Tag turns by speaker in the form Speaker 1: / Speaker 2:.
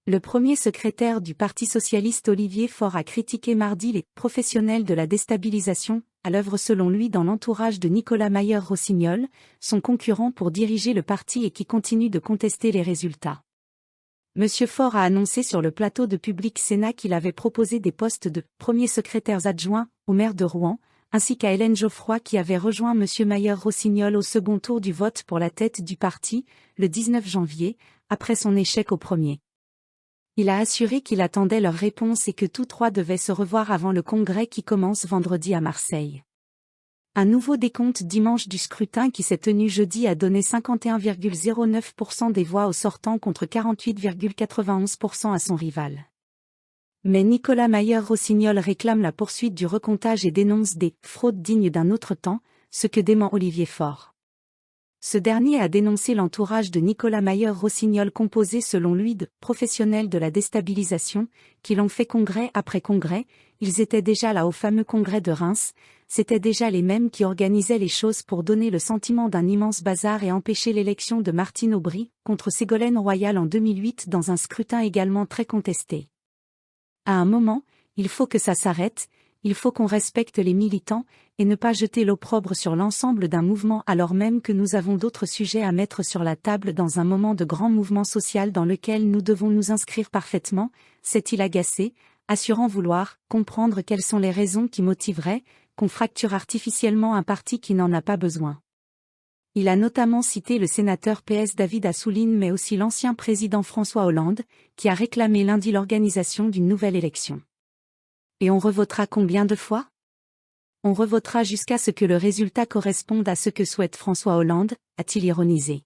Speaker 1: Le premier secrétaire du Parti socialiste Olivier Faure a critiqué mardi les professionnels de la déstabilisation, à l'œuvre selon lui dans l'entourage de Nicolas Mayer-Rossignol, son concurrent pour diriger le parti et qui continue de contester les résultats. Monsieur Faure a annoncé sur le plateau de Public Sénat qu'il avait proposé des postes de premiers secrétaires adjoints au maire de Rouen, ainsi qu'à Hélène Geoffroy qui avait rejoint Monsieur Mayer-Rossignol au second tour du vote pour la tête du parti, le 19 janvier, après son échec au premier. Il a assuré qu'il attendait leur réponse et que tous trois devaient se revoir avant le congrès qui commence vendredi à Marseille. Un nouveau décompte dimanche du scrutin qui s'est tenu jeudi a donné 51,09% des voix au sortant contre 48,91% à son rival. Mais Nicolas Mayer-Rossignol réclame la poursuite du recomptage et dénonce des « fraudes dignes d'un autre temps », ce que dément Olivier Faure. Ce dernier a dénoncé l'entourage de Nicolas Mayer-Rossignol composé selon lui de « professionnels de la déstabilisation » qui l'ont fait congrès après congrès, ils étaient déjà là au fameux congrès de Reims, c'étaient déjà les mêmes qui organisaient les choses pour donner le sentiment d'un immense bazar et empêcher l'élection de Martine Aubry contre Ségolène Royal en 2008 dans un scrutin également très contesté. À un moment, il faut que ça s'arrête, il faut qu'on respecte les militants, et ne pas jeter l'opprobre sur l'ensemble d'un mouvement alors même que nous avons d'autres sujets à mettre sur la table dans un moment de grand mouvement social dans lequel nous devons nous inscrire parfaitement, s'est-il agacé, assurant vouloir comprendre quelles sont les raisons qui motiveraient qu'on fracture artificiellement un parti qui n'en a pas besoin. Il a notamment cité le sénateur PS David Assouline mais aussi l'ancien président François Hollande, qui a réclamé lundi l'organisation d'une nouvelle élection. Et on revotera combien de fois ? On revotera jusqu'à ce que le résultat corresponde à ce que souhaite François Hollande, a-t-il ironisé.